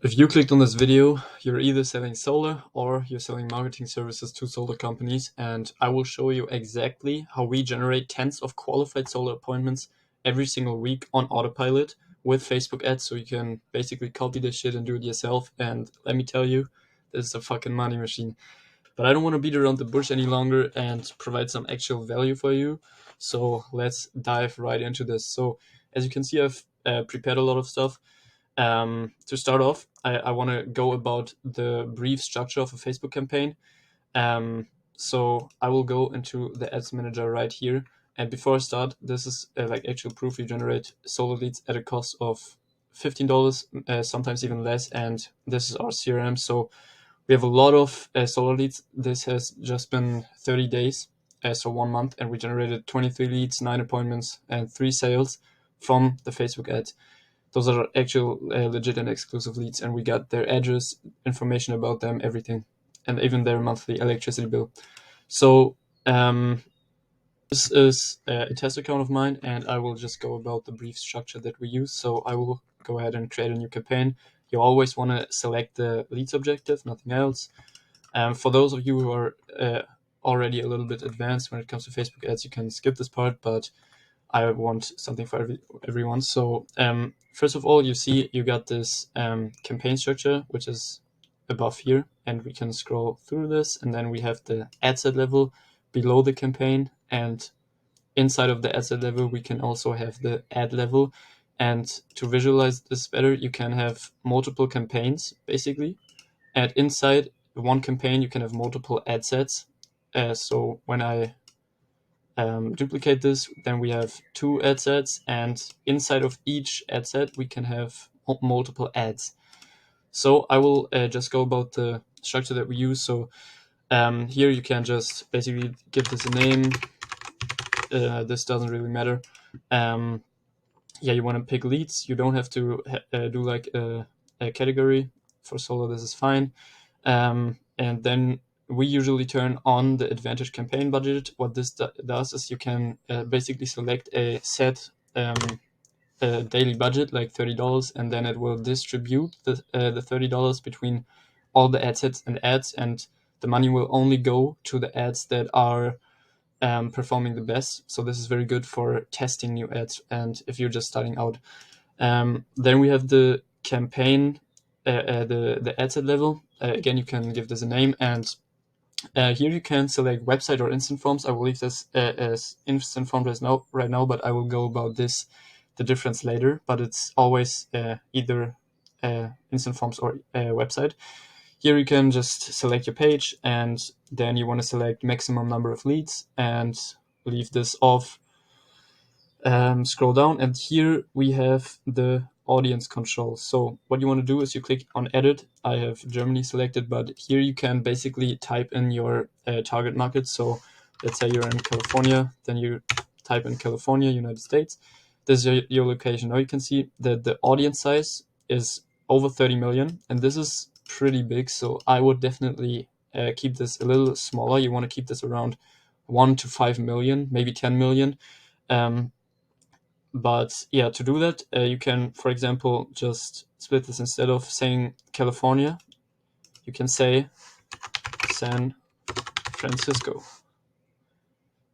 If you clicked on this video, you're either selling solar or you're selling marketing services to solar companies, and I will show you exactly how we generate tens of qualified solar appointments every single week on autopilot with Facebook ads. So you can basically copy this shit and do it yourself. And let me tell you, this is a fucking money machine. But I don't want to beat around the bush any longer and provide some actual value for you. So let's dive right into this. So as you can see, I've prepared a lot of stuff. To start off, I want to go about the brief structure of a Facebook campaign. So I will go into the ads manager right here. And before I start, this is like actual proof. You generate solar leads at a cost of $15, sometimes even less. And this is our CRM. So we have a lot of solar leads. This has just been 30 days, so 1 month, and we generated 23 leads, 9 appointments, and 3 sales from the Facebook ads. Those are actual legit and exclusive leads, and we got their address, information about them, everything, and even their monthly electricity bill. So this is a test account of mine, and I will just go about the brief structure that we use. So I will go ahead and create a new campaign. You always want to select the leads objective, nothing else. For those of you who are already a little bit advanced when it comes to Facebook ads, you can skip this part, but I want something for everyone. So first of all, you see you got this campaign structure, which is above here, and we can scroll through this, and then we have the ad set level below the campaign, and inside of the ad set level, we can also have the ad level. And to visualize this better, you can have multiple campaigns, basically, and inside one campaign, you can have multiple ad sets. So when I duplicate this, then we have 2 ad sets, and inside of each ad set we can have multiple ads. So I will just go about the structure that we use. So here you can just basically give this a name. This doesn't really matter. Yeah, you want to pick leads. You don't have to do like a category. For solar, this is fine. And then we usually turn on the Advantage campaign budget. What this does is you can basically select a set daily budget, like $30, and then it will distribute the $30 between all the ad sets and ads, and the money will only go to the ads that are performing the best. So this is very good for testing new ads, and if you're just starting out. Then we have the campaign, the ad set level. Again, you can give this a name, and here you can select website or instant forms. I will leave this as instant forms right now, but I will go about the difference later. But it's always either instant forms or website. Here you can just select your page, and then you want to select maximum number of leads and leave this off. Scroll down, and here we have the audience control. So what you want to do is you click on edit. I have Germany selected, but here you can basically type in your target market. So let's say you're in California, then you type in California, United States. This is your location. Now you can see that the audience size is over 30 million, and this is pretty big. So I would definitely keep this a little smaller. You want to keep this around 1 to 5 million, maybe 10 million. But yeah, to do that, you can, for example, just split this. Instead of saying California, you can say San Francisco,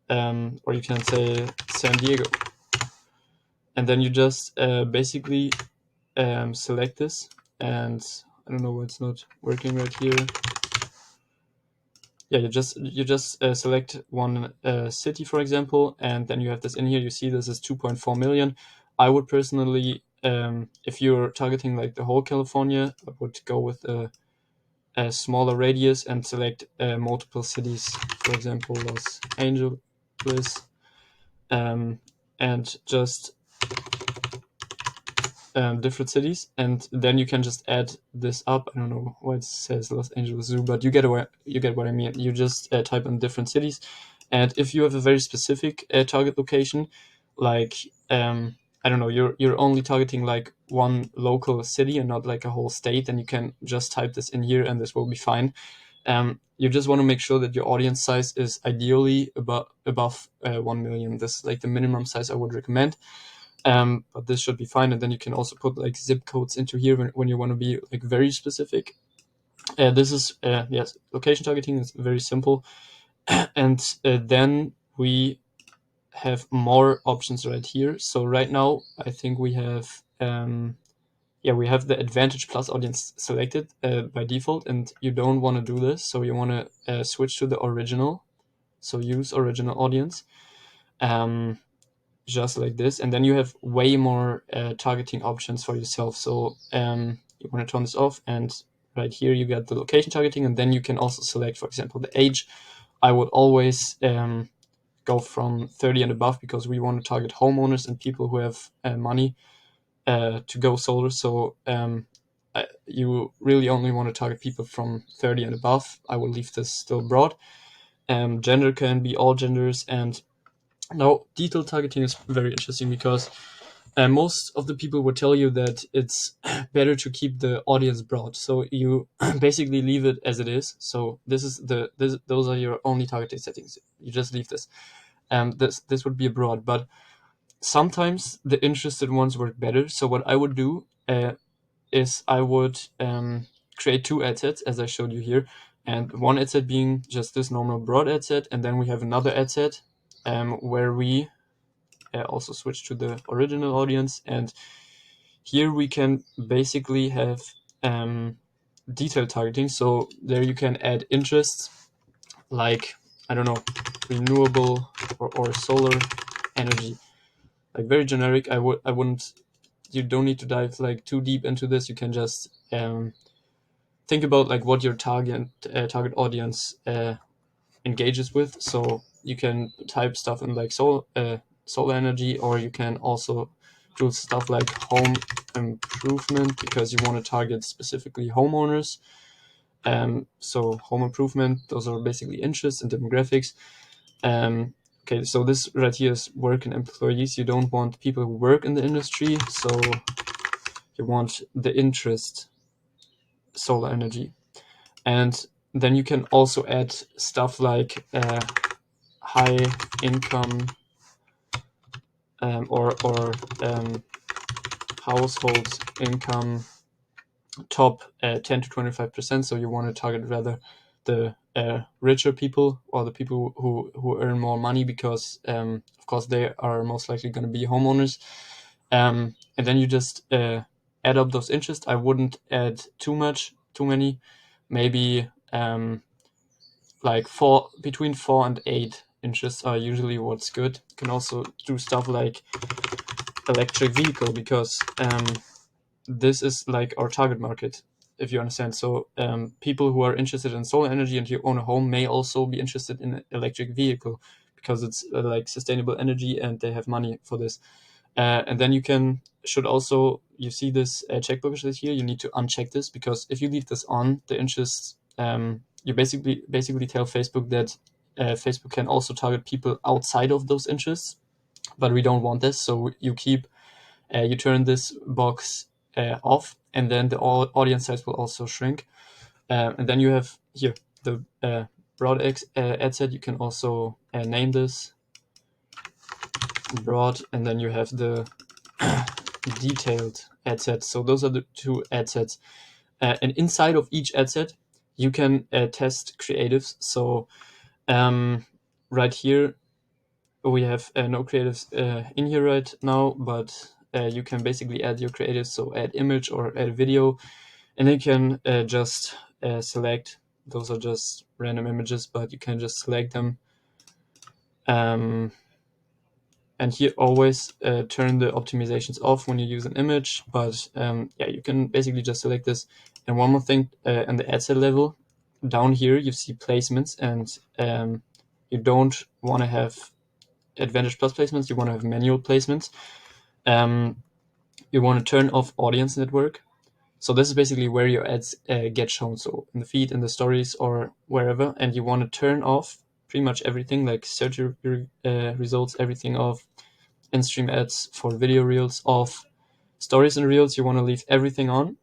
or you can say San Diego. And then you just basically select this, and I don't know why it's not working right here. Yeah, you just select one city, for example, and then you have this in here. You see this is 2.4 million. I would personally, if you're targeting like the whole California, I would go with a smaller radius and select multiple cities, for example, Los Angeles, and just different cities, and then you can just add this up. I don't know why it says Los Angeles Zoo, but you get what I mean. You just type in different cities, and if you have a very specific target location, like I don't know, you're only targeting like one local city and not like a whole state, then you can just type this in here, and this will be fine. You just want to make sure that your audience size is ideally above 1 million. This is like the minimum size I would recommend. But this should be fine. And then you can also put like zip codes into here when you want to be like very specific. This is yes, location targeting is very simple. And then we have more options right here. So right now I think we have we have the Advantage Plus audience selected by default, and you don't want to do this. So you want to switch to the original. So use original audience, just like this. And then you have way more targeting options for yourself. So you want to turn this off, and right here you get the location targeting, and then you can also select, for example, the age. I would always go from 30 and above because we want to target homeowners and people who have money to go solar. So you really only want to target people from 30 and above. I will leave this still broad. Gender can be all genders. And now detail targeting is very interesting because most of the people will tell you that it's better to keep the audience broad. So you basically leave it as it is. So those are your only targeting settings. You just leave this. This would be a broad, but sometimes the interested ones work better. So what I would do is I would create two ad sets, as I showed you here, and one ad set being just this normal broad ad set, and then we have another ad set where we also switch to the original audience, and here we can basically have detailed targeting. So there you can add interests like, I don't know, renewable or solar energy, like very generic. I wouldn't, you don't need to dive like too deep into this. You can just think about like what your target audience engages with. So you can type stuff in like solar energy, or you can also do stuff like home improvement because you want to target specifically homeowners. So home improvement, those are basically interests and demographics. Okay, so this right here is work and employees. You don't want people who work in the industry, so you want the interest solar energy. And then you can also add stuff like high income or household income top 10 to 25%. So you want to target rather the richer people or the people who earn more money because of course they are most likely going to be homeowners. And then you just add up those interests. I wouldn't add too many, maybe like between 4 and 8 interests are usually what's good. You can also do stuff like electric vehicle because this is like our target market, if you understand. So people who are interested in solar energy and you own a home may also be interested in an electric vehicle because it's like sustainable energy and they have money for this. And then you see this checkbox right here. You need to uncheck this because if you leave this on, the interests, you basically tell Facebook that Facebook can also target people outside of those interests, but we don't want this. So you turn this box off, and then the audience size will also shrink. And then you have here the broad ad set. You can also name this broad, and then you have the detailed ad set. So those are the two ad sets. And inside of each ad set, you can test creatives. So right here, we have no creatives in here right now, but you can basically add your creatives. So add image or add video, and then you can just select. Those are just random images, but you can just select them. And here always turn the optimizations off when you use an image, but you can basically just select this. And one more thing, on the ad set level, down here you see placements, and you don't want to have Advantage Plus placements, you want to have manual placements. You want to turn off audience network. So this is basically where your ads get shown, so in the feed, in the stories, or wherever, and you want to turn off pretty much everything, like search results, everything off, in-stream ads for video reels off, stories and reels, you want to leave everything on,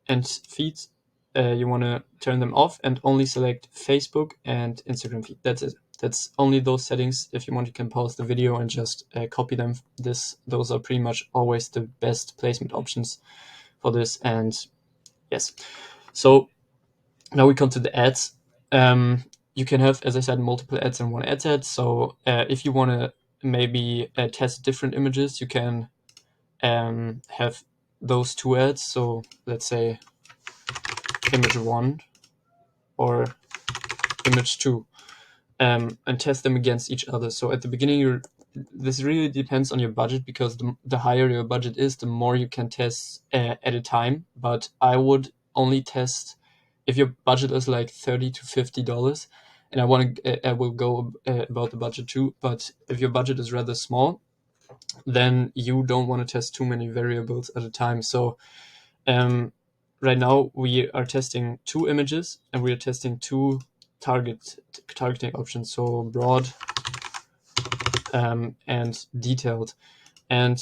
and feeds, you want to turn them off and only select Facebook and Instagram feed. That's it. That's only those settings. If you want, you can pause the video and just copy them. Those are pretty much always the best placement options for this. And yes, so now we come to the ads. You can have, as I said, multiple ads in one ad set. So if you want to maybe test different images, you can have those two ads. So let's say image 1 or image 2, and test them against each other. So at the beginning, this really depends on your budget, because the higher your budget is, the more you can test at a time. But I would only test if your budget is like $30 to $50, and I will go about the budget too. But if your budget is rather small, then you don't want to test too many variables at a time. So right now we are testing 2 images, and we are testing 2 targeting options, so broad and detailed. And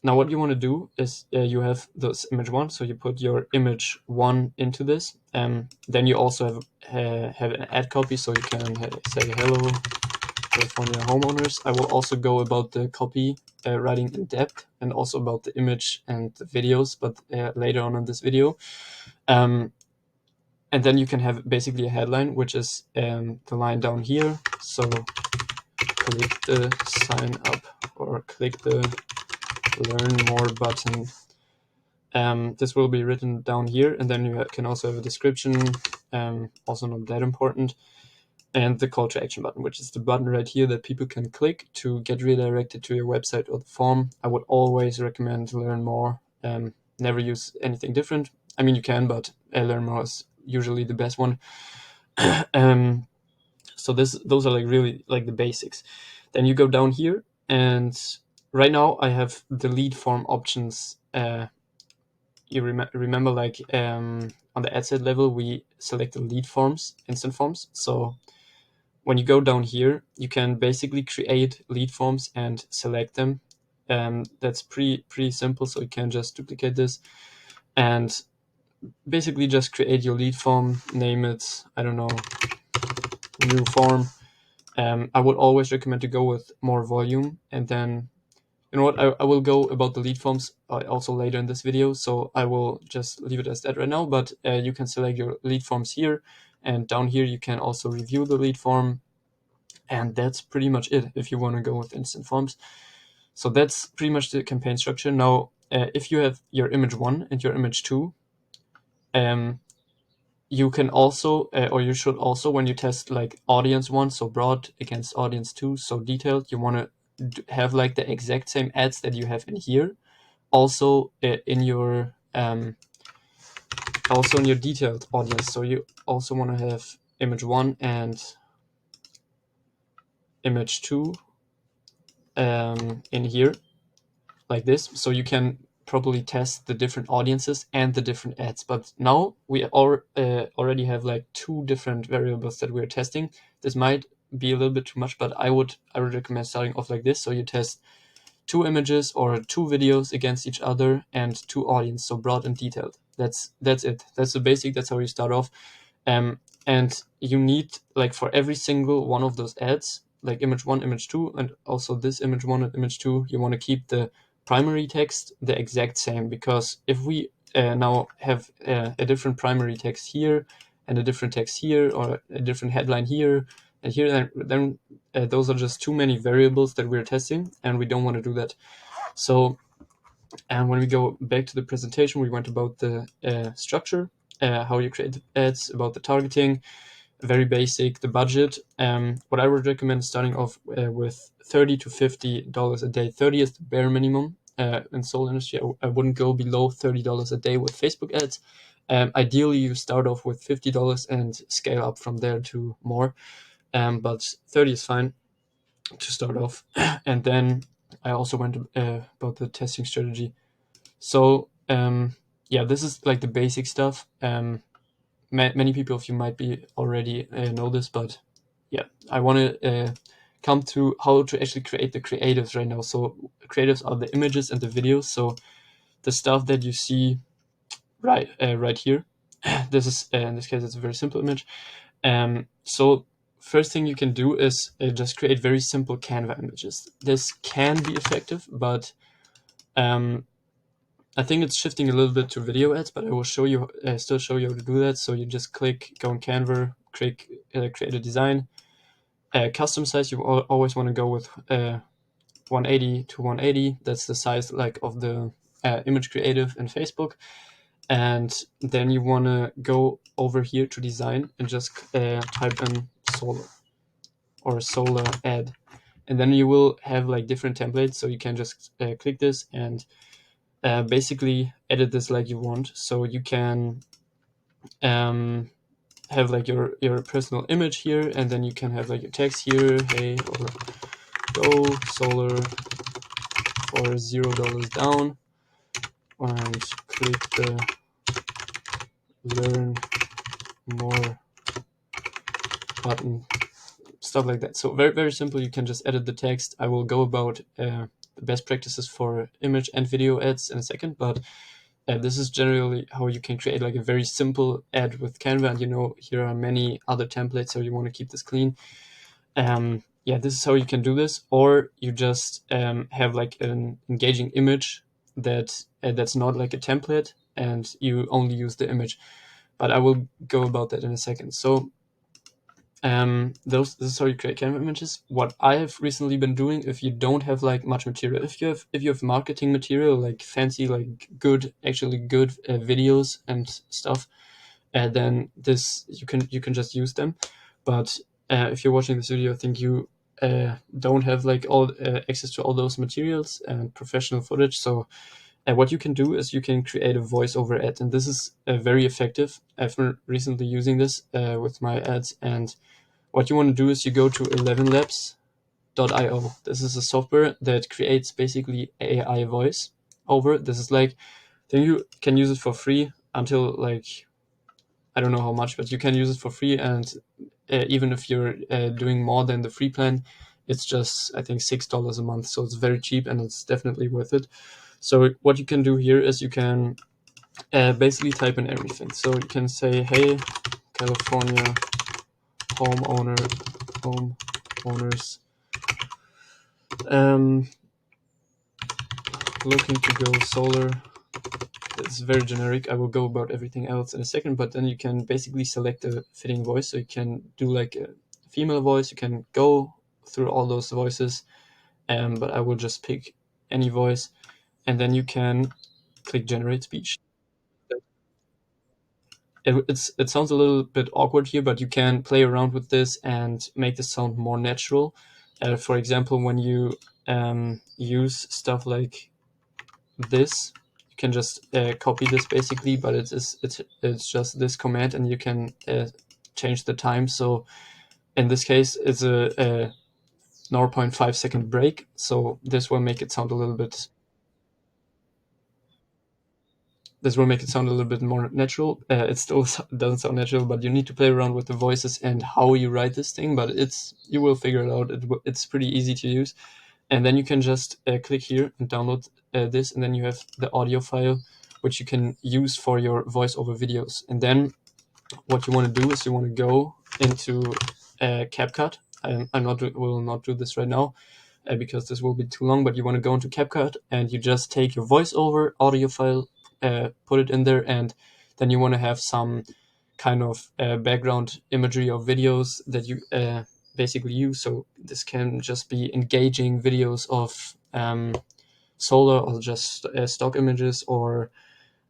now what you want to do is you have this image 1, so you put your image 1 into this, then you also have an ad copy, so you can say hello California homeowners. I will also go about the copy writing in depth, and also about the image and the videos, but later on in this video. And then you can have basically a headline, which is the line down here. So click the sign up, or click the learn more button. This will be written down here, and then you can also have a description, also not that important, and the call to action button, which is the button right here that people can click to get redirected to your website or the form. I would always recommend to learn more. Never use anything different. I mean, you can, but learn more is usually the best one. So those are like really like the basics. Then you go down here, and right now I have the lead form options. You remember, like on the ad set level, we select the lead forms, instant forms. So when you go down here, you can basically create lead forms and select them. That's pretty simple. So you can just duplicate this and basically just create your lead form, name it, I don't know, new form. I would always recommend to go with more volume, and then you know what, I will go about the lead forms also later in this video, so I will just leave it as that right now. But you can select your lead forms here, and down here you can also review the lead form, and that's pretty much it if you want to go with instant forms. So that's pretty much the campaign structure. Now if you have your image 1 and your image 2, you can also or you should also, when you test like audience 1, so broad, against audience 2, so detailed, you want to have like the exact same ads that you have in here also in your detailed audience. So you also want to have image 1 and image 2 in here like this, so you can properly test the different audiences and the different ads. But now we already have like 2 different variables that we're testing. This might be a little bit too much, but I would recommend starting off like this. So you test 2 images or 2 videos against each other, and 2 audience, so broad and detailed. That's it. That's the basic. That's how you start off. And you need, like, for every single one of those ads, like image 1, image 2, and also this image 1 and image 2, you want to keep the primary text the exact same, because if we now have a different primary text here and a different text here, or a different headline here and here, then those are just too many variables that we're testing, and we don't want to do that. So, and when we go back to the presentation, we went about the structure, how you create ads, about the targeting, very basic, the budget. What I would recommend starting off with $30 to $50 a day. 30 is the bare minimum in solar industry. I wouldn't go below $30 a day with Facebook ads. Ideally, you start off with $50 and scale up from there to more. But 30 is fine to start off. And then I also went about the testing strategy. So yeah, this is like the basic stuff. Many people of you might be already know this, but yeah, I want to come to how to actually create the creatives right now. So creatives are the images and the videos. So the stuff that you see right here. This is in this case, it's a very simple image. So first thing you can do is just create very simple Canva images. This can be effective, but I think it's shifting a little bit to video ads, but I will show you, still show you how to do that. So you just go on Canva, create a design, custom size. You always want to go with 180 to 180. That's the size like of the image creative in Facebook. And then you want to go over here to design and just type in solar or solar ad. And then you will have like different templates. So you can just click this and basically edit this like you want. So you can have like your personal image here, and then you can have like your text here, hey, or go solar for $0 down, and click the learn more button, stuff like that. So very, very simple. You can just edit the text. I will go about the best practices for image and video ads in a second, but this is generally how you can create like a very simple ad with Canva. And here are many other templates, so you want to keep this clean. Yeah, this is how you can do this. Or you just have like an engaging image that's not like a template, and you only use the image. But I will go about that in a second. So this is how you create Canva images. What I have recently been doing, if you don't have like much material, if you have marketing material, like fancy, like actually good videos and stuff, then you can just use them. But if you're watching this video, I think you don't have like all access to all those materials and professional footage. So what you can do is you can create a voiceover ad, and this is very effective. I've been recently using this with my ads, and what you want to do is you go to 11labs.io. This is a software that creates basically AI voice over. This is like, then you can use it for free until like, I don't know how much, but you can use it for free. And even if you're doing more than the free plan, it's just, I think, $6 a month. So it's very cheap, and it's definitely worth it. So what you can do here is you can basically type in everything. So you can say, hey, California homeowners looking to go solar. It's very generic. I will go about everything else in a second, but then you can basically select a fitting voice. So you can do like a female voice. You can go through all those voices, but I will just pick any voice, and then you can click generate speech. It sounds a little bit awkward here, but you can play around with this and make the sound more natural. For example, when you use stuff like this, you can just copy this basically, but it's just this command, and you can change the time. So in this case, it's a 0.5 second break. So this will make it sound a little bit. This will make it sound a little bit more natural. It still doesn't sound natural, but you need to play around with the voices and how you write this thing. But you will figure it out. It's pretty easy to use. And then you can just click here and download this, and then you have the audio file, which you can use for your voiceover videos. And then what you want to do is you want to go into CapCut. Will not do this right now because this will be too long, but you want to go into CapCut and you just take your voiceover audio file, put it in there, and then you want to have some kind of background imagery or videos that you basically use. So this can just be engaging videos of solar, or just stock images, or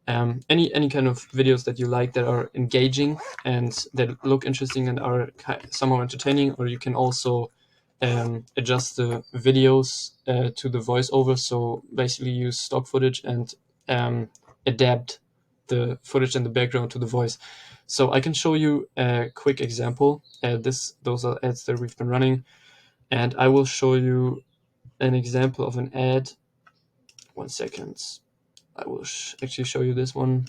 any kind of videos that you like that are engaging and that look interesting and are somehow entertaining. Or you can also adjust the videos to the voiceover. So basically use stock footage and adapt the footage in the background to the voice. So I can show you a quick example. Those are ads that we've been running, and I will show you an example of an ad. 1 second. I will actually show you this one.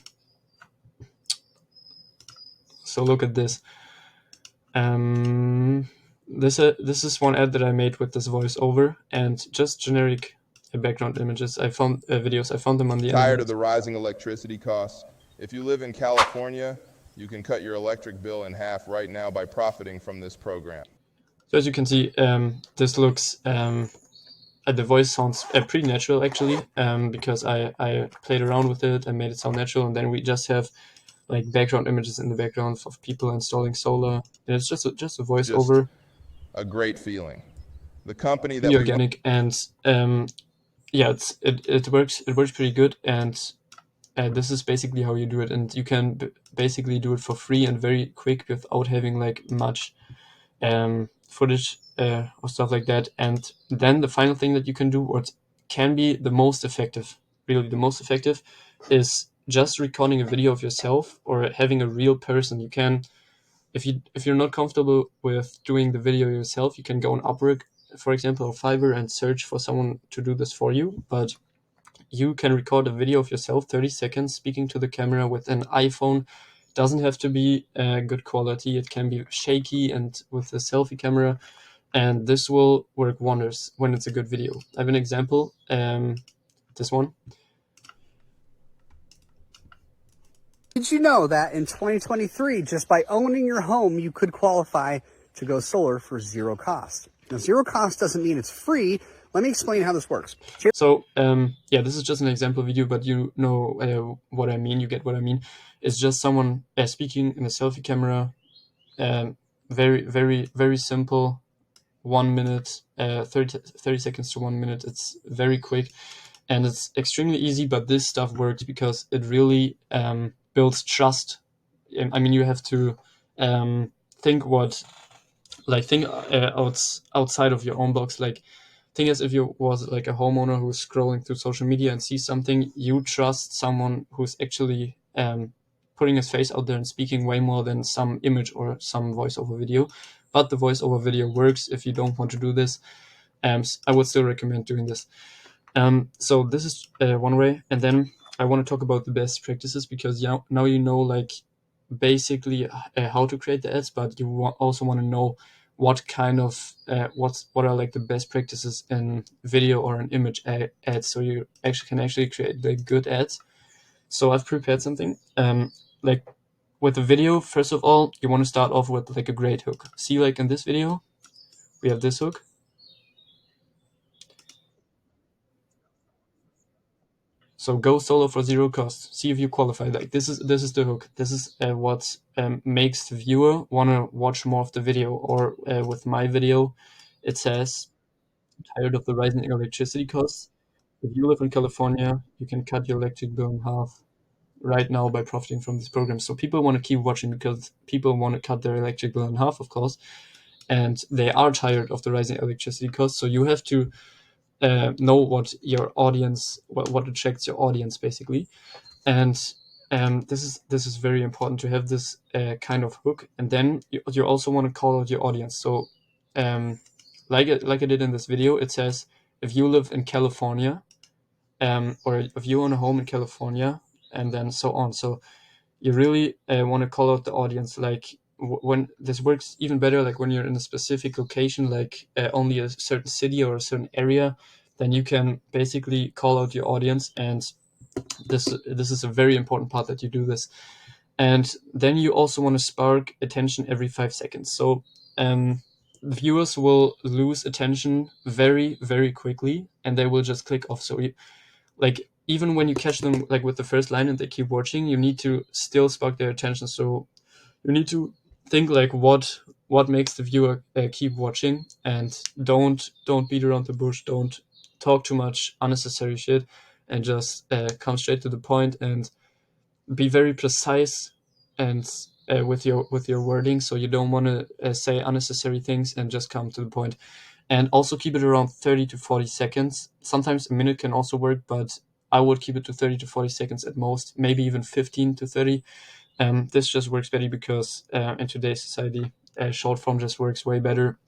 So look at this. This is one ad that I made with this voiceover and just generic background images. I found videos. I found them on the internet. Tired of the rising electricity costs? If you live in California, you can cut your electric bill in half right now by profiting from this program. So as you can see, this looks the voice sounds pretty natural actually, because I played around with it and made it sound natural, and then we just have like background images in the background of people installing solar, and it's just a Just voiceover, a great feeling. The company that really we organic, and yeah, it works pretty good, and this is basically how you do it, and you can basically do it for free and very quick without having like much footage or stuff like that. And then the final thing that you can do, what can be the most effective, really the most effective, is just recording a video of yourself or having a real person. You can, if you're not comfortable with doing the video yourself, you can go on Upwork, for example, or Fiverr, and search for someone to do this for you. But you can record a video of yourself, 30 seconds, speaking to the camera with an iPhone. Doesn't have to be good quality. It can be shaky and with a selfie camera, and this will work wonders when it's a good video. I have an example. This one. Did you know that in 2023, just by owning your home, you could qualify to go solar for zero cost? Now, zero cost doesn't mean it's free. Let me explain how this works. So yeah, this is just an example video, but you know what I mean. You get what I mean. It's just someone speaking in a selfie camera. Very, very, very simple. 1 minute, 30 seconds to 1 minute. It's very quick and it's extremely easy, but this stuff works because it really builds trust. I mean, you have to think what, like, think outside of your own box. Like, think as if you was like a homeowner who's scrolling through social media and sees something. You trust someone who's actually putting his face out there and speaking way more than some image or some voiceover video. But the voiceover video works if you don't want to do this. I would still recommend doing this. So this is one way, and then I want to talk about the best practices, because now you know, like, basically how to create the ads, but you also want to know what kind of what are like the best practices in video or an image ads, so you actually create the good ads. So I've prepared something. Like with the video, first of all, you want to start off with like a great hook. See, like in this video, we have this hook. So go solo for zero cost. See if you qualify. Like this is the hook. This is what makes the viewer wanna watch more of the video. Or with my video, it says, "Tired of the rising electricity costs? If you live in California, you can cut your electric bill in half right now by profiting from this program." So people want to keep watching because people want to cut their electric bill in half, of course, and they are tired of the rising electricity costs. So you have to know what your audience, what attracts your audience, basically. And this is very important to have this kind of hook. And then you also want to call out your audience. So like I did in this video, it says, if you live in California, or if you own a home in California, and then so on. So you really want to call out the audience. Like when this works even better, like when you're in a specific location, like only a certain city or a certain area, then you can basically call out your audience. And this is a very important part, that you do this. And then you also want to spark attention every 5 seconds. So viewers will lose attention very, very quickly, and they will just click off. So like, even when you catch them like with the first line and they keep watching, you need to still spark their attention. So you need to think like what makes the viewer keep watching, and don't beat around the bush. Don't talk too much unnecessary shit, and just come straight to the point and be very precise and with your wording. So you don't want to say unnecessary things, and just come to the point. And also keep it around 30 to 40 seconds. Sometimes a minute can also work, but I would keep it to 30 to 40 seconds at most, maybe even 15 to 30. This just works better because in today's society, short form just works way better.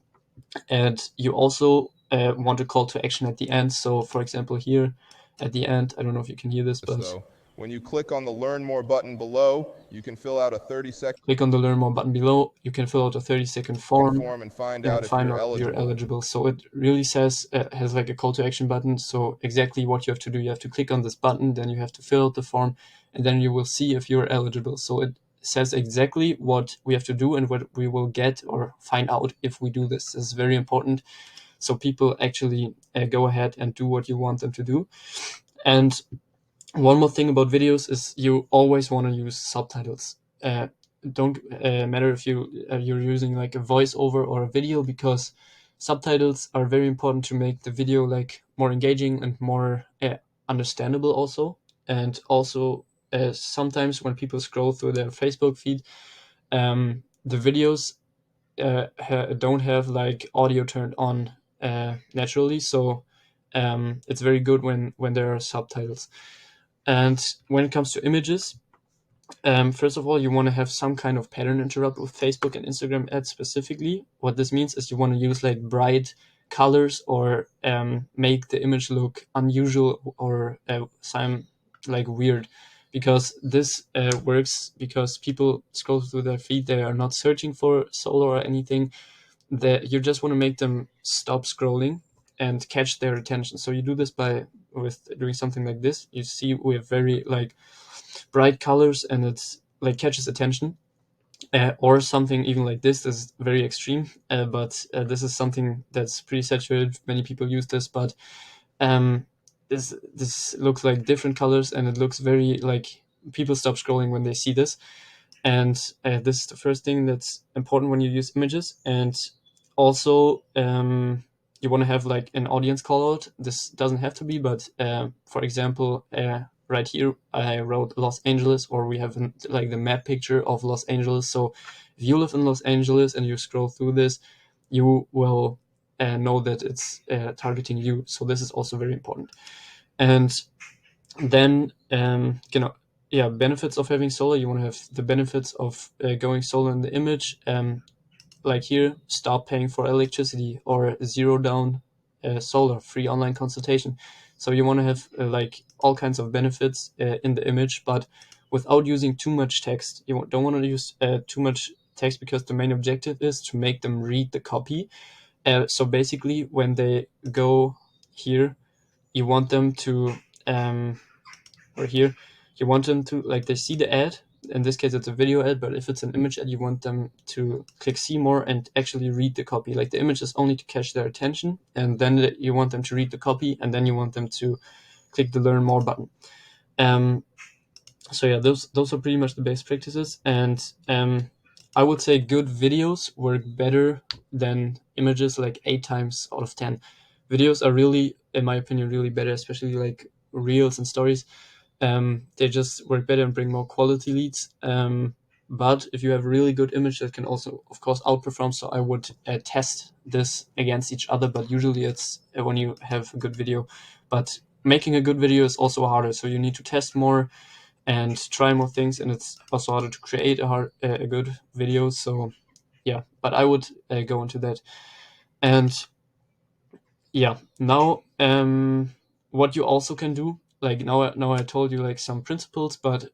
And you also want a call to action at the end. So, for example, here at the end, I don't know if you can hear this, but though, when you click on the Learn More button below, you can fill out a 30-second click on the Learn More button below. You can fill out a 30-second form form and find and out if find you're out if you're eligible. eligible. So it really says, has like a call to action button. So exactly what you have to do, you have to click on this button, then you have to fill out the form, and then you will see if you're eligible. So it says exactly what we have to do and what we will get or find out if we do this. This is very important, so people actually go ahead and do what you want them to do. And one more thing about videos is you always want to use subtitles. Don't matter if you're using like a voiceover or a video, because subtitles are very important to make the video like more engaging and more understandable also. And also sometimes when people scroll through their Facebook feed, the videos don't have like audio turned on naturally, so it's very good when there are subtitles. And when it comes to images, first of all, you want to have some kind of pattern interrupt with Facebook and Instagram ads specifically. What this means is you want to use like bright colors or make the image look unusual or some like weird, because this works because people scroll through their feed, they are not searching for solo or anything, that you just want to make them stop scrolling and catch their attention. So you do this by with doing something like this. You see we have very like bright colors and it's like catches attention, or something even like this is very extreme, but this is something that's pretty saturated. Many people use this, but um, this looks like different colors and it looks very like people stop scrolling when they see this. And this is the first thing that's important when you use images. And also you want to have like an audience call out. This doesn't have to be, but for example, right here I wrote Los Angeles, or we have like the map picture of Los Angeles. So if you live in Los Angeles and you scroll through this, you will know that it's targeting you. So this is also very important. And then yeah, benefits of having solar. You want to have the benefits of going solar in the image, like here, stop paying for electricity, or zero down solar, free online consultation. So you want to have like all kinds of benefits in the image, but without using too much text. You don't want to use too much text, because the main objective is to make them read the copy. So basically when they go here, you want them to or here, you want them to, like, they see the ad. In this case it's a video ad, but if it's an image ad, you want them to click see more and actually read the copy. Like the image is only to catch their attention, and then you want them to read the copy, and then you want them to click the learn more button. So yeah, those are pretty much the best practices. And I would say good videos work better than images, like 8 times out of 10. Videos are really, in my opinion, really better, especially like reels and stories. They just work better and bring more quality leads. But if you have a really good image, that can also, of course, outperform. So I would test this against each other, but usually it's when you have a good video. But making a good video is also harder. So you need to test more and try more things, and it's also harder to create a good video. So yeah, but I would go into that. And yeah, now what you also can do, like now I told you like some principles, but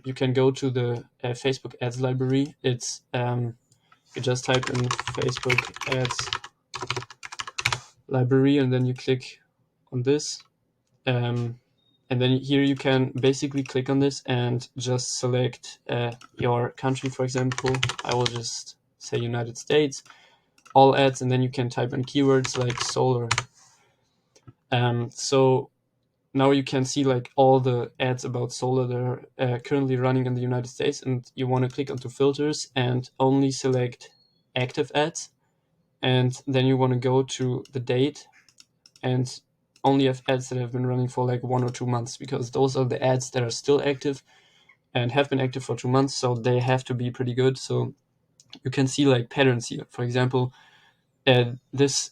you can go to the Facebook ads library. It's you just type in Facebook ads library, and then you click on this, and then here you can basically click on this and just select your country. For example, I will just say United States, all ads, and then you can type in keywords like solar. So now you can see like all the ads about solar that are currently running in the United States, and you want to click onto filters and only select active ads, and then you want to go to the date and only have ads that have been running for like 1 or 2 months, because those are the ads that are still active and have been active for 2 months, so they have to be pretty good. So you can see like patterns here. For example, this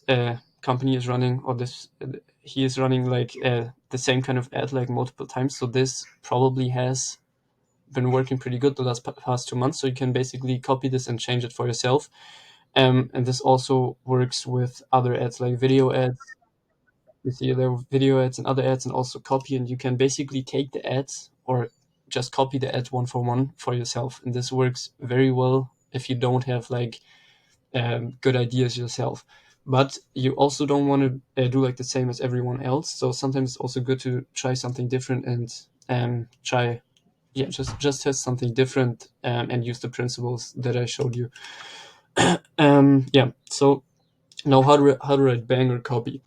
company is running, or this he is running like the same kind of ad like multiple times, so this probably has been working pretty good the last past 2 months. So you can basically copy this and change it for yourself. And this also works with other ads like video ads. You see there are video ads and other ads, and also copy, and you can basically take the ads or just copy the ads one for one for yourself. And this works very well if you don't have like good ideas yourself. But you also don't want to do like the same as everyone else. So sometimes it's also good to try something different and try yeah, just test something different, and use the principles that I showed you. Yeah, so now how to write banger copy.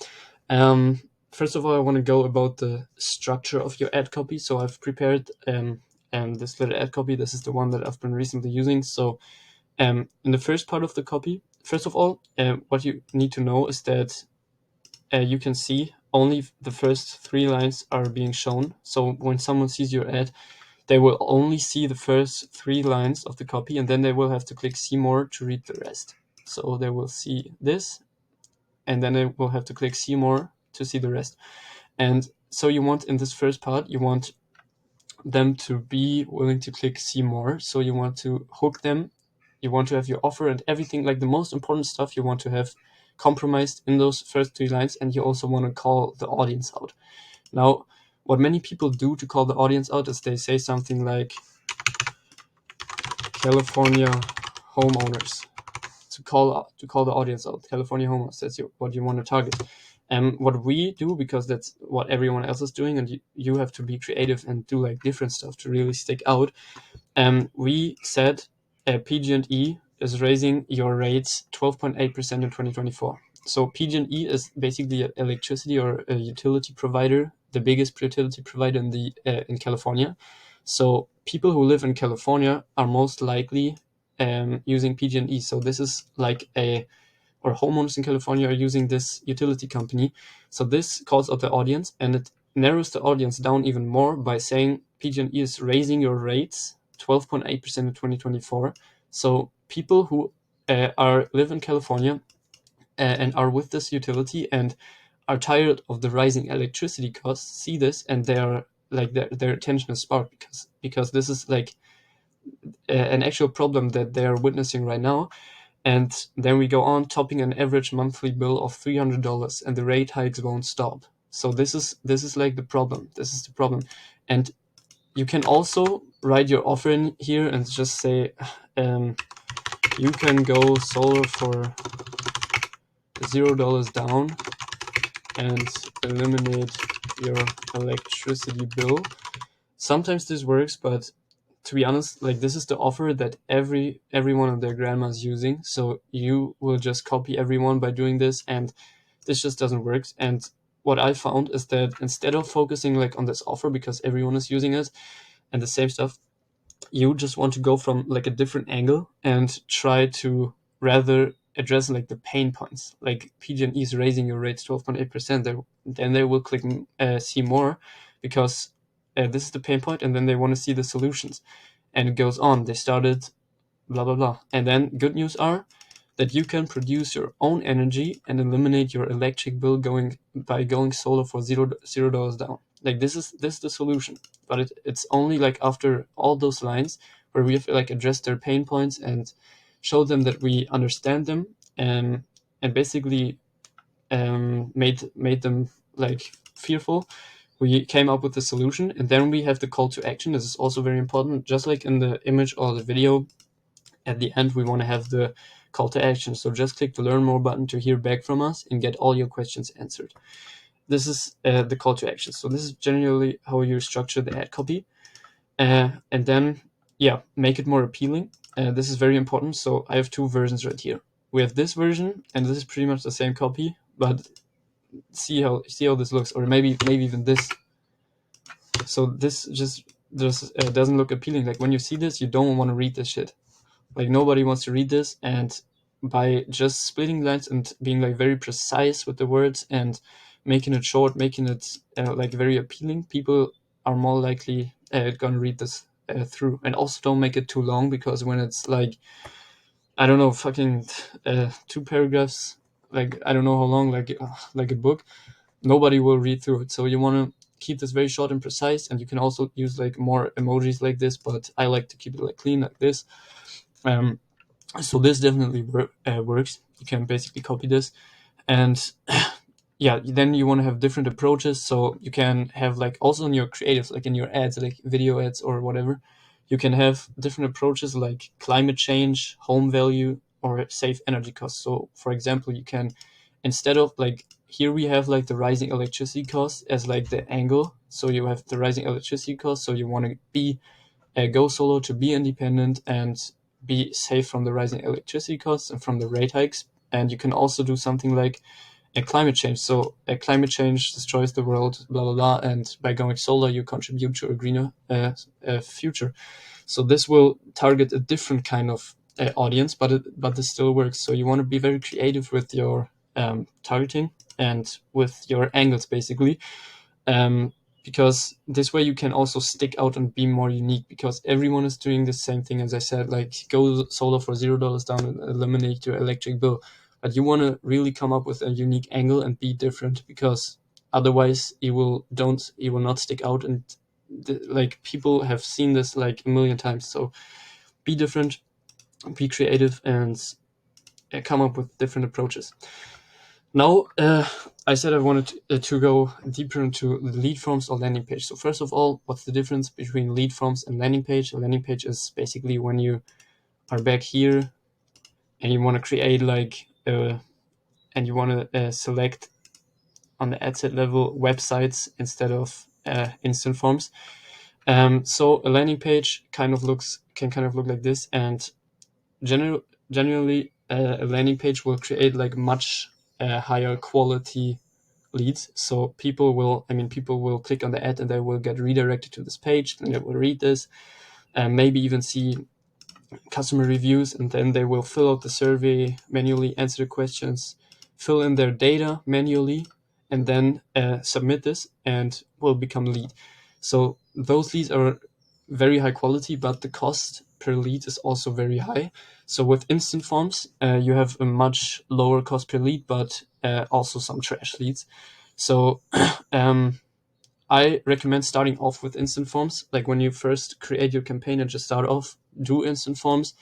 First of all, I want to go about the structure of your ad copy. So I've prepared this little ad copy. This is the one that I've been recently using. So in the first part of the copy, first of all, what you need to know is that you can see only the first 3 lines are being shown. So when someone sees your ad, they will only see the first 3 lines of the copy, and then they will have to click see more to read the rest. So they will see this, and then they will have to click see more to see the rest. And so you want, in this first part, you want them to be willing to click see more. So you want to hook them. You want to have your offer and everything, like the most important stuff you want to have compromised in those first 3 lines. And you also want to call the audience out. Now, what many people do to call the audience out is they say something like California homeowners, to call the audience out. California homeowners, that's what you want to target. And what we do, because that's what everyone else is doing, and you have to be creative and do like different stuff to really stick out. We said PG&E is raising your rates 12.8% in 2024. So PG&E is basically an electricity or a utility provider, the biggest utility provider in California. So people who live in California are most likely using PG&E. So this is like or homeowners in California are using this utility company. So this calls out the audience, and it narrows the audience down even more by saying PG&E is raising your rates 12.8% in 2024. So people who live in California and are with this utility and are tired of the rising electricity costs see this, and they are like their attention is sparked because this is like an actual problem that they are witnessing right now. And then we go on, topping an average monthly bill of $300, and the rate hikes won't stop. So this is like the problem. This is the problem. And you can also write your offer in here and just say, you can go solar for $0 down and eliminate your electricity bill. Sometimes this works, but to be honest, like this is the offer that every one of their grandmas using. So you will just copy everyone by doing this, and this just doesn't work. And what I found is that instead of focusing like on this offer because everyone is using it and the same stuff, you just want to go from like a different angle and try to rather address like the pain points. Like PG&E is raising your rates 12.8%, then they will click see more because this is the pain point, and then they want to see the solutions. And it goes on. They started blah blah blah, and then good news are that you can produce your own energy and eliminate your electric bill by going solar for $0 down. Like this is the solution, but it's only like after all those lines where we have like addressed their pain points and show them that we understand them, and basically made them like fearful. We came up with the solution, and then we have the call to action. This is also very important. Just like in the image or the video, at the end we want to have the call to action. So just click the learn more button to hear back from us and get all your questions answered. This is the call to action. So this is generally how you structure the ad copy, and then yeah, make it more appealing. This is very important. So I have 2 versions right here. We have this version, and this is pretty much the same copy, but see how this looks, or maybe even this. So this just doesn't look appealing. Like when you see this, you don't want to read this shit. Like nobody wants to read this, and by just splitting lines and being like very precise with the words and making it short, making it like very appealing, people are more likely gonna read this through. And also don't make it too long, because when it's like, I don't know, fucking 2 paragraphs, like I don't know how long, like a book, nobody will read through it. So you want to keep this very short and precise, and you can also use like more emojis like this, but I like to keep it like clean like this. So this definitely works. You can basically copy this, and yeah, then you want to have different approaches. So you can have like also in your creatives, like in your ads, like video ads or whatever, you can have different approaches like climate change, home value, or save energy costs. So for example, you can, instead of like here we have like the rising electricity costs as like the angle. So you have the rising electricity costs. So you want to be go solo, to be independent, and be safe from the rising electricity costs and from the rate hikes. And you can also do something like climate change. So climate change destroys the world, blah, blah, blah. And by going solar, you contribute to a greener future. So this will target a different kind of audience, but this still works. So you want to be very creative with your targeting and with your angles, basically. Because this way you can also stick out and be more unique, because everyone is doing the same thing. As I said, like, go solar for $0 down and eliminate your electric bill. But you want to really come up with a unique angle and be different, because otherwise you will not stick out. And like, people have seen this like a million times. So be different, be creative, and come up with different approaches. Now, I said I wanted to go deeper into the lead forms or landing page. So first of all, what's the difference between lead forms and landing page? A landing page is basically when you are back here and you want to create and you want to select on the ad set level websites instead of instant forms. So a landing page can kind of look like this, and generally a landing page will create like much higher quality leads. So people will click on the ad and they will get redirected to this page, and they will read this and maybe even see customer reviews, and then they will fill out the survey manually, answer the questions, fill in their data manually, and then submit this and will become a lead. So those leads are very high quality, but the cost per lead is also very high. So with instant forms, you have a much lower cost per lead, but also some trash leads. So I recommend starting off with instant forms. Like, when you first create your campaign and just start off, do instant forms,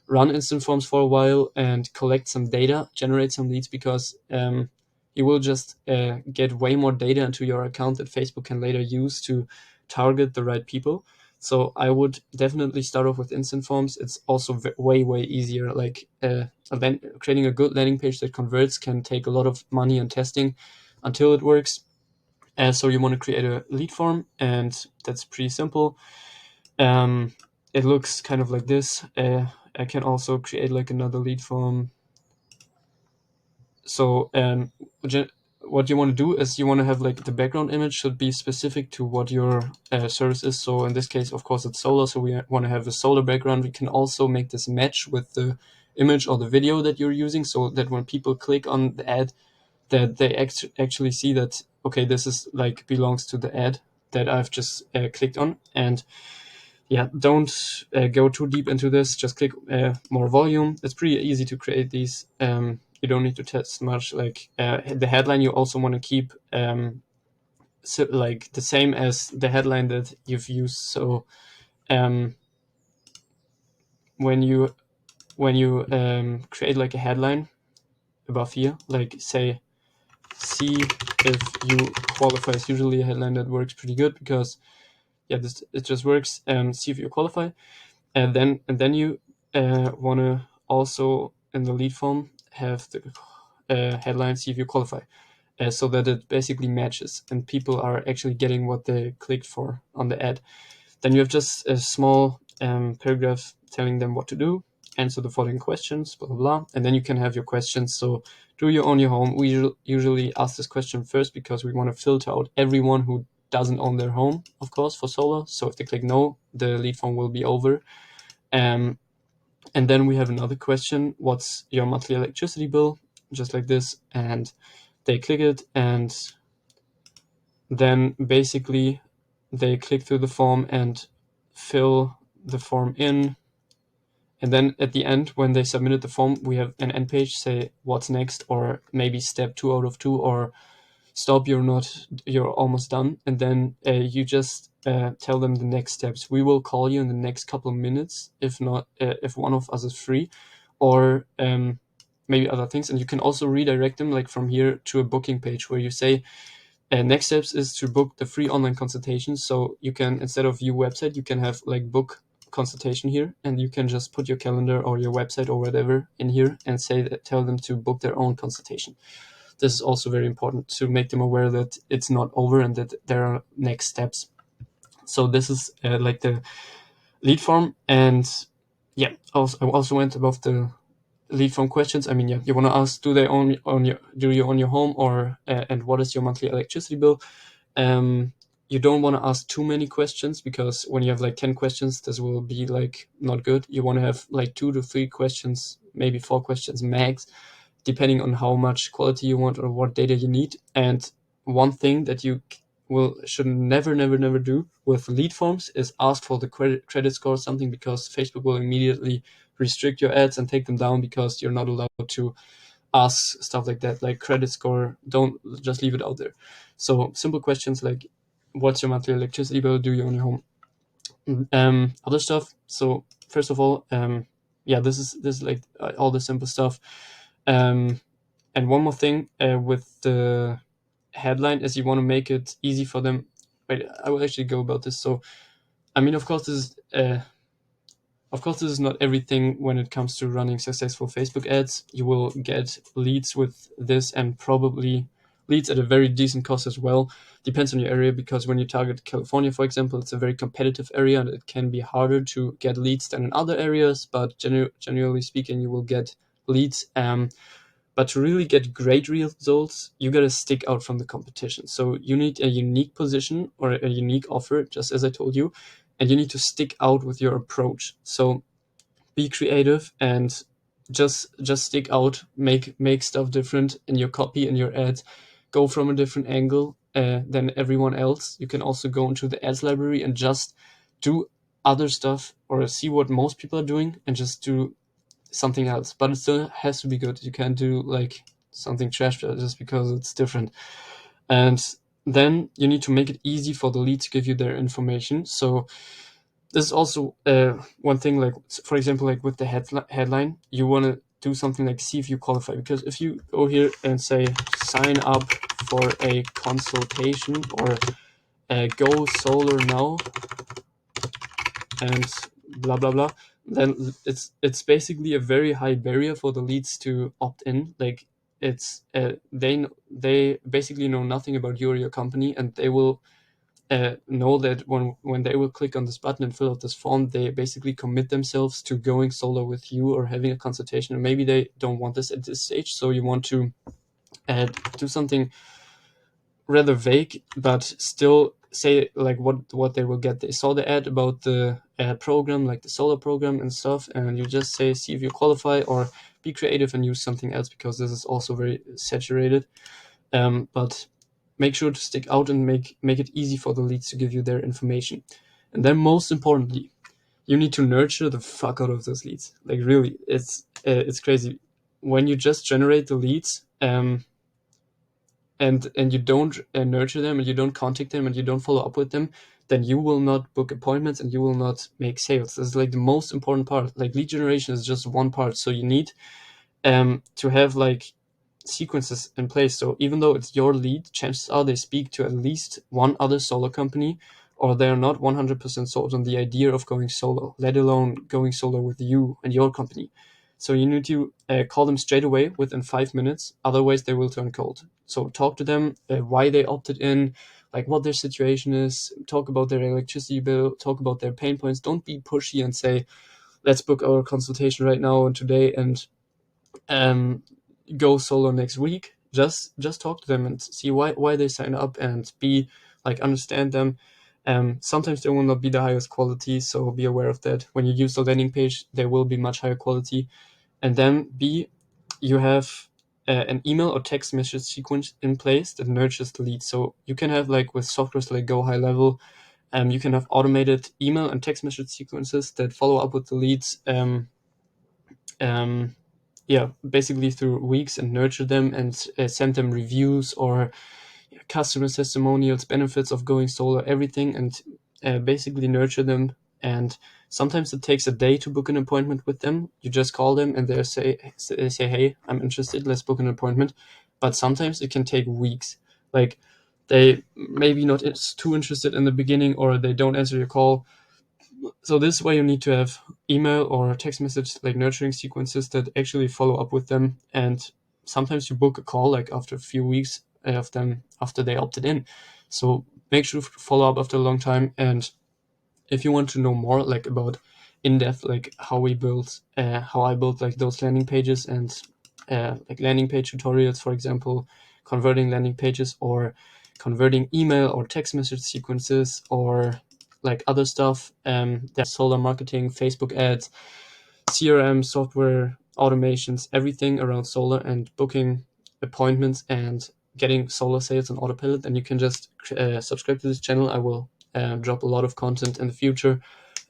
run instant forms for a while and collect some data, generate some leads, because you will just get way more data into your account that Facebook can later use to target the right people. So I would definitely start off with instant forms. It's also way easier. Like, creating a good landing page that converts can take a lot of money and testing until it works. So you want to create a lead form, and that's pretty simple. It looks kind of like this. I can also create like another lead form. So what you want to do is you want to have like the background image should be specific to what your service is. So in this case, of course, it's solar. So we want to have a solar background. We can also make this match with the image or the video that you're using, so that when people click on the ad, that they actually see that, okay, this is like belongs to the ad that I've just clicked on. And yeah, don't go too deep into this. Just click more volume. It's pretty easy to create these. You don't need to test much. Like the headline, you also want to keep like the same as the headline that you've used. So when you create like a headline above here, like say, see if you qualify, is usually a headline that works pretty good, because it just works. See if you qualify, and then you want to also in the lead form have the headline, see if you qualify, so that it basically matches and people are actually getting what they clicked for on the ad. Then you have just a small paragraph telling them what to do, answer the following questions, blah, blah, blah. And then you can have your questions. So, do you own your home? We usually ask this question first because we want to filter out everyone who doesn't own their home, of course, for solar. So if they click no, the lead form will be over. And then we have another question: what's your monthly electricity bill? Just like this. And they click it, and then basically they click through the form and fill the form in. And then at the end, when they submitted the form, we have an end page, say what's next, or maybe step 2 out of 2, or stop, you're almost done. And then you just tell them the next steps. We will call you in the next couple of minutes, if not, if one of us is free, or maybe other things. And you can also redirect them, like from here, to a booking page where you say, next steps is to book the free online consultation. So you can, instead of view website, you can have like book consultation here, and you can just put your calendar or your website or whatever in here and tell them to book their own consultation. This is also very important to make them aware that it's not over and that there are next steps. So this is like the lead form. And yeah, I also went above the lead form questions. I mean, yeah, you want to ask, do you own your home, or and what is your monthly electricity bill? You don't want to ask too many questions, because when you have like 10 questions, this will be like not good. You want to have like 2 to 3 questions, maybe 4 questions max, depending on how much quality you want or what data you need. And one thing that you should never do with lead forms is ask for the credit score or something, because Facebook will immediately restrict your ads and take them down, because you're not allowed to ask stuff like that, like credit score. Don't just leave it out there. So simple questions like, what's your monthly electricity bill? Do you own your home? Other stuff. So first of all, yeah, this is like all the simple stuff. And one more thing with the headline is you want to make it easy for them. Wait, I will actually go about this. So I mean, of course, this is not everything when it comes to running successful Facebook ads. You will get leads with this, and probably leads at a very decent cost as well. Depends on your area, because when you target California, for example, it's a very competitive area and it can be harder to get leads than in other areas. But generally speaking, you will get leads. But to really get great results, you got to stick out from the competition. So you need a unique position or a unique offer, just as I told you, and you need to stick out with your approach. So be creative and just stick out, make stuff different in your copy, in your ads, go from a different angle than everyone else. You can also go into the ads library and just do other stuff, or see what most people are doing and just do something else, but it still has to be good. You can't do like something trash just because it's different. And then you need to make it easy for the lead to give you their information. So this is also one thing, like for example, like with the headline, you want to do something like see if you qualify, because if you go here and say sign up for a consultation, or go solar now, and blah blah blah, then it's basically a very high barrier for the leads to opt in. Like it's they basically know nothing about you or your company, and they will know that when they will click on this button and fill out this form, they basically commit themselves to going solar with you or having a consultation. And maybe they don't want this at this stage, so you want to do something rather vague, but still say like what they will get. They saw the ad about the program, like the solar program and stuff, and you just say see if you qualify, or be creative and use something else, because this is also very saturated. But make sure to stick out and make it easy for the leads to give you their information. And then most importantly, you need to nurture the fuck out of those leads. Like really, it's crazy when you just generate the leads. And you don't nurture them, and you don't contact them, and you don't follow up with them, then you will not book appointments and you will not make sales. This is like the most important part. Like lead generation is just one part, so you need to have like sequences in place. So even though it's your lead, chances are they speak to at least one other solar company, or they're not 100% sold on the idea of going solo, let alone going solo with you and your company. So you need to call them straight away within 5 minutes. Otherwise, they will turn cold. So talk to them, why they opted in, like what their situation is. Talk about their electricity bill. Talk about their pain points. Don't be pushy and say, "Let's book our consultation right now and today and um, go solo next week." Just talk to them and see why they sign up, and be like understand them. Sometimes they will not be the highest quality, so be aware of that. When you use the landing page, they will be much higher quality. And then you have an email or text message sequence in place that nurtures the lead. So you can have like with softwares like Go High Level, you can have automated email and text message sequences that follow up with the leads. Um, yeah, basically through weeks, and nurture them and send them reviews or customer testimonials, benefits of going solar, everything, and basically nurture them. And sometimes it takes a day to book an appointment with them. You just call them and they say, "Hey, I'm interested. Let's book an appointment." But sometimes it can take weeks. Like they maybe not too interested in the beginning, or they don't answer your call. So this is why you need to have email or text message like nurturing sequences that actually follow up with them. And sometimes you book a call like after a few weeks of them after they opted in. So make sure to follow up after a long time. And If you want to know more like about in depth, like how I built like those landing pages and like landing page tutorials, for example, converting landing pages or converting email or text message sequences or like other stuff, there's solar marketing, Facebook ads, CRM software, automations, everything around solar and booking appointments and getting solar sales on autopilot, then you can just subscribe to this channel. I will drop a lot of content in the future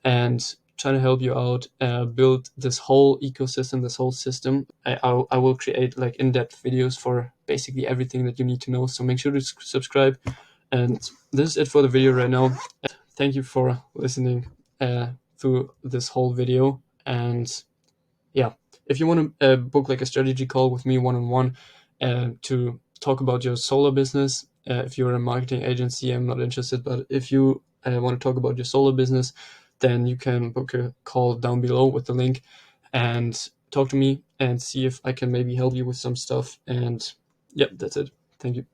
and try to help you out build this whole ecosystem, this whole system. I will create like in-depth videos for basically everything that you need to know. So make sure to subscribe. And this is it for the video right now. Thank you for listening through this whole video. And yeah, if you want to book like a strategy call with me one-on-one to talk about your solar business, if you're a marketing agency, I'm not interested, but if you want to talk about your solar business, then you can book a call down below with the link and talk to me and see if I can maybe help you with some stuff. And yep, that's it. Thank you.